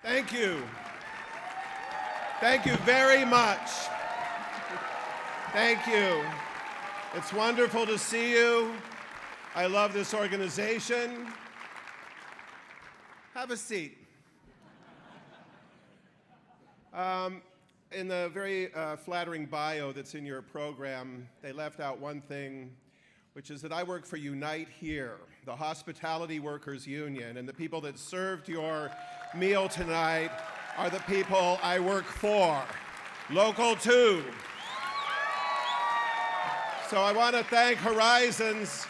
Thank you. Thank you very much. Thank you. It's wonderful to see you. I love this organization. Have a seat. In the very flattering bio that's in your program, they left out one thing, which is that I work for Unite Here, the Hospitality Workers Union, and the people that served your meal tonight are the people I work for, Local 2. So I want to thank Horizons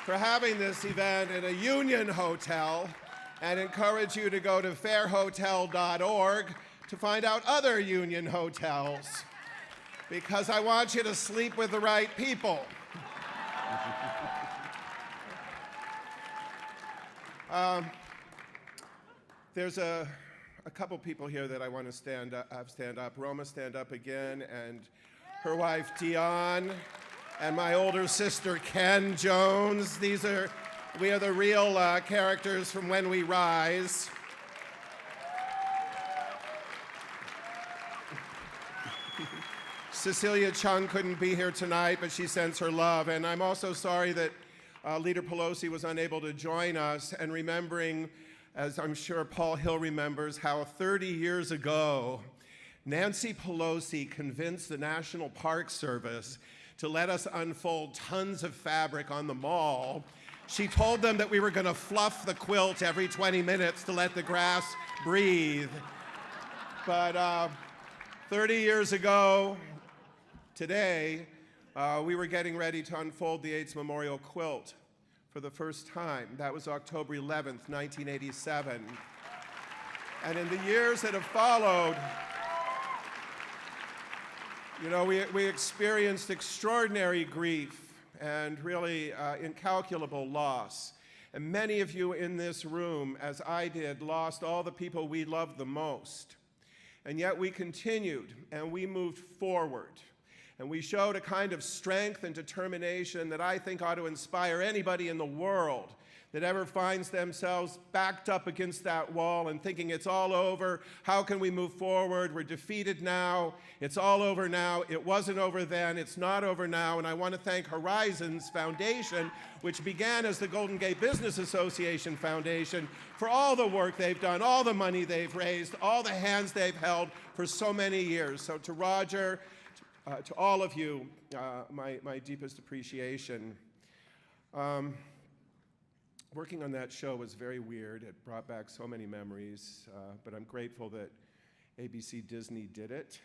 for having this event in a union hotel and encourage you to go to fairhotel.org to find out other union hotels, because I want you to sleep with the right people. There's a couple people here that I want to stand up. Roma, stand up again, and her wife, Dion, and my older sister, Cleve Jones. We are the real characters from When We Rise. Cecilia Chung couldn't be here tonight, but she sends her love. And I'm also sorry that Leader Pelosi was unable to join us, and remembering, as I'm sure Paul Hill remembers, how 30 years ago, Nancy Pelosi convinced the National Park Service to let us unfold tons of fabric on the mall. She told them that we were going to fluff the quilt every 20 minutes to let the grass breathe. But 30 years ago, today, we were getting ready to unfold the AIDS Memorial quilt for the first time. That was October 11th, 1987. And in the years that have followed, we experienced extraordinary grief and really incalculable loss. And many of you in this room, as I did, lost all the people we loved the most. And yet we continued and we moved forward. And we showed a kind of strength and determination that I think ought to inspire anybody in the world that ever finds themselves backed up against that wall and thinking it's all over. How can we move forward? We're defeated now. It's all over now. It wasn't over then. It's not over now. And I want to thank Horizons Foundation, which began as the Golden Gate Business Association Foundation, for all the work they've done, all the money they've raised, all the hands they've held for so many years. So to Roger, to all of you, my deepest appreciation. Working on that show was very weird. It brought back so many memories, but I'm grateful that ABC Disney did it.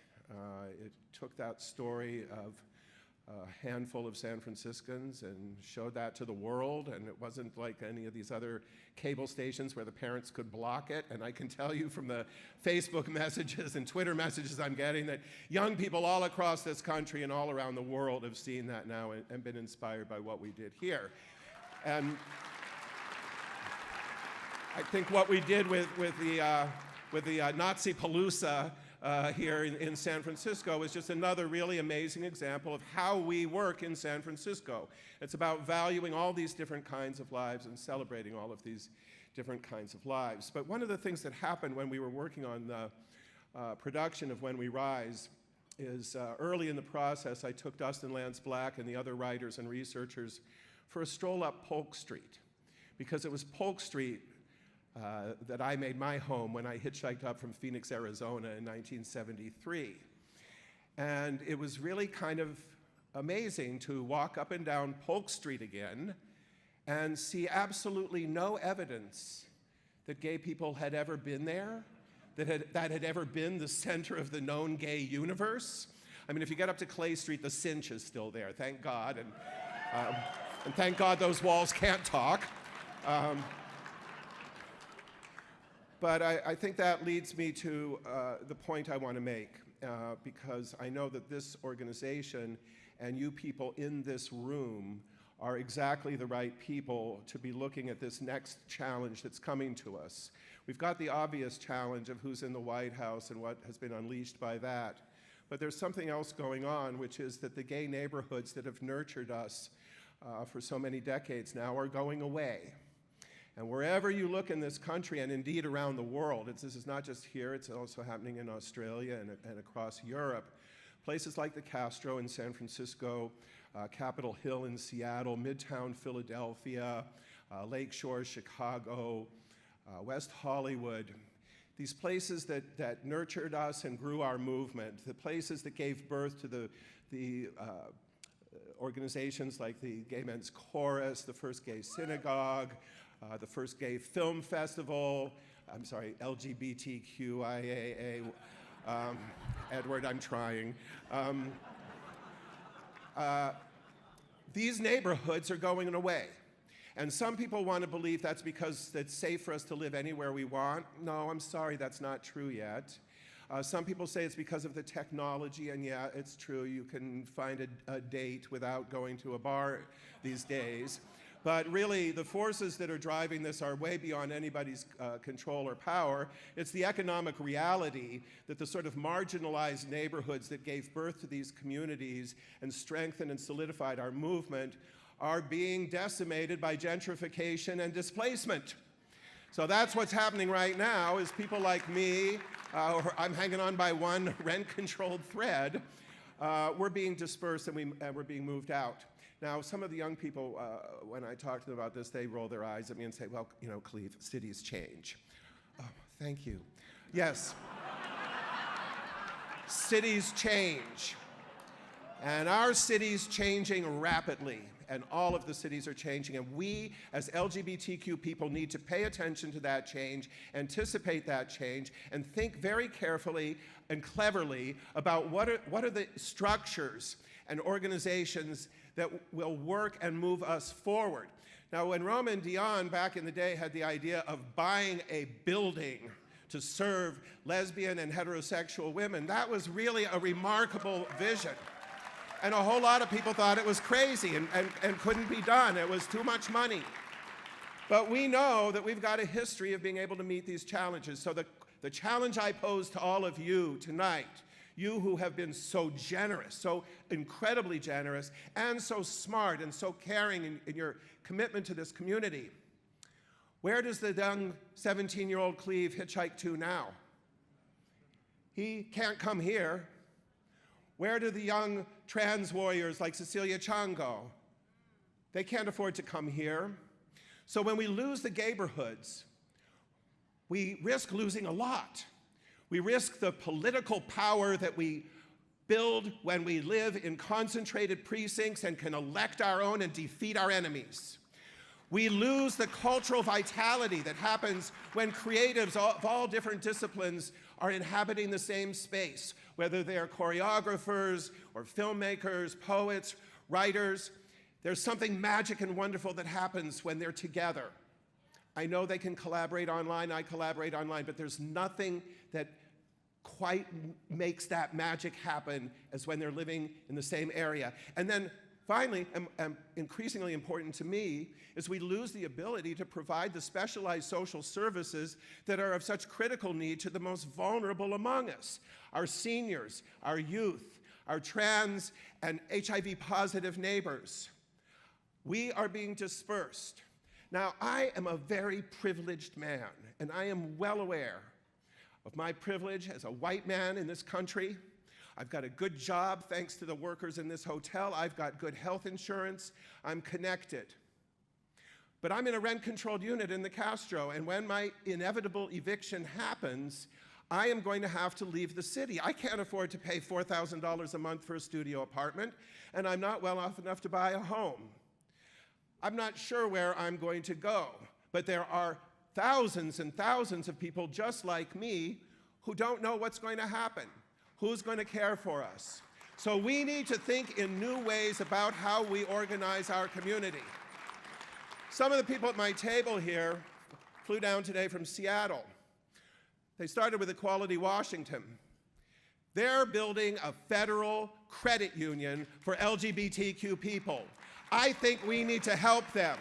It took that story of a handful of San Franciscans and showed that to the world, and it wasn't like any of these other cable stations where the parents could block it. And I can tell you from the Facebook messages and Twitter messages I'm getting that young people all across this country and all around the world have seen that now and been inspired by what we did here. And I think what we did with the Nazi Palooza here in San Francisco is just another really amazing example of how we work in San Francisco. It's about valuing all these different kinds of lives and celebrating all of these different kinds of lives. But one of the things that happened when we were working on the production of When We Rise is early in the process, I took Dustin Lance Black and the other writers and researchers for a stroll up Polk Street, because it was Polk Street that I made my home when I hitchhiked up from Phoenix, Arizona in 1973. And it was really kind of amazing to walk up and down Polk Street again and see absolutely no evidence that gay people had ever been there, that had ever been the center of the known gay universe. I mean, if you get up to Clay Street, the cinch is still there, thank God. And thank God those walls can't talk. But I think that leads me to the point I want to make, because I know that this organization and you people in this room are exactly the right people to be looking at this next challenge that's coming to us. We've got the obvious challenge of who's in the White House and what has been unleashed by that. But there's something else going on, which is that the gay neighborhoods that have nurtured us for so many decades now are going away. And wherever you look in this country, and indeed around the world, this is not just here, it's also happening in Australia and across Europe. Places like the Castro in San Francisco, Capitol Hill in Seattle, Midtown Philadelphia, Lakeshore Chicago, West Hollywood. These places that nurtured us and grew our movement, the places that gave birth to the organizations like the Gay Men's Chorus, the first gay synagogue, the first gay film festival, I'm sorry, LGBTQIAA, Edward, I'm trying. These neighborhoods are going away. And some people want to believe that's because it's safe for us to live anywhere we want. No, I'm sorry, that's not true yet. Some people say it's because of the technology, and yeah, it's true. You can find a date without going to a bar these days. But really, the forces that are driving this are way beyond anybody's control or power. It's the economic reality that the sort of marginalized neighborhoods that gave birth to these communities and strengthened and solidified our movement are being decimated by gentrification and displacement. So that's what's happening right now, is people like me, I'm hanging on by one rent-controlled thread, we're being dispersed and we're being moved out. Now, some of the young people, when I talk to them about this, they roll their eyes at me and say, well, you know, Cleve, cities change. Oh, thank you. Yes. Cities change. And our city's changing rapidly. And all of the cities are changing. And we, as LGBTQ people, need to pay attention to that change, anticipate that change, and think very carefully and cleverly about what are the structures and organizations that will work and move us forward. Now, when Roma and Dion back in the day had the idea of buying a building to serve lesbian and heterosexual women, that was really a remarkable vision. And a whole lot of people thought it was crazy and couldn't be done. It was too much money. But we know that we've got a history of being able to meet these challenges. So the challenge I pose to all of you tonight, you who have been so generous, so incredibly generous, and so smart and so caring in your commitment to this community, where does the young 17-year-old Cleve hitchhike to now? He can't come here. Where do the young trans warriors like Cecilia Chang go? They can't afford to come here. So when we lose the neighborhoods, we risk losing a lot. We risk the political power that we build when we live in concentrated precincts and can elect our own and defeat our enemies. We lose the cultural vitality that happens when creatives of all different disciplines are inhabiting the same space, whether they are choreographers or filmmakers, poets, writers. There's something magic and wonderful that happens when they're together. I know they can collaborate online, I collaborate online, but there's nothing that quite makes that magic happen as when they're living in the same area. And then finally, and increasingly important to me, is we lose the ability to provide the specialized social services that are of such critical need to the most vulnerable among us, our seniors, our youth, our trans and HIV-positive neighbors. We are being dispersed. Now, I am a very privileged man, and I am well aware of my privilege as a white man in this country. I've got a good job thanks to the workers in this hotel. I've got good health insurance. I'm connected. But I'm in a rent-controlled unit in the Castro, and when my inevitable eviction happens, I am going to have to leave the city. I can't afford to pay $4,000 a month for a studio apartment, and I'm not well off enough to buy a home. I'm not sure where I'm going to go, but there are thousands and thousands of people just like me who don't know what's going to happen. Who's going to care for us? So we need to think in new ways about how we organize our community. Some of the people at my table here flew down today from Seattle. They started with Equality Washington. They're building a federal credit union for LGBTQ people. I think we need to help them.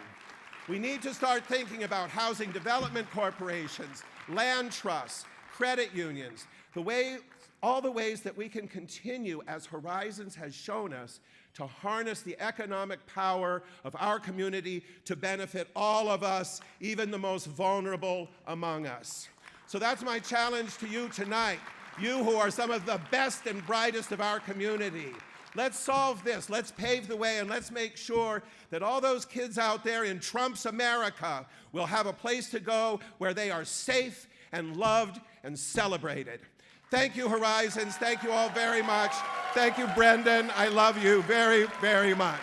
We need to start thinking about housing development corporations, land trusts, credit unions, the way all the ways that we can continue, as Horizons has shown us, to harness the economic power of our community to benefit all of us, even the most vulnerable among us. So that's my challenge to you tonight, you who are some of the best and brightest of our community. Let's solve this, let's pave the way, and let's make sure that all those kids out there in Trump's America will have a place to go where they are safe and loved and celebrated. Thank you, Horizons. Thank you all very much. Thank you, Brendan. I love you very, very much.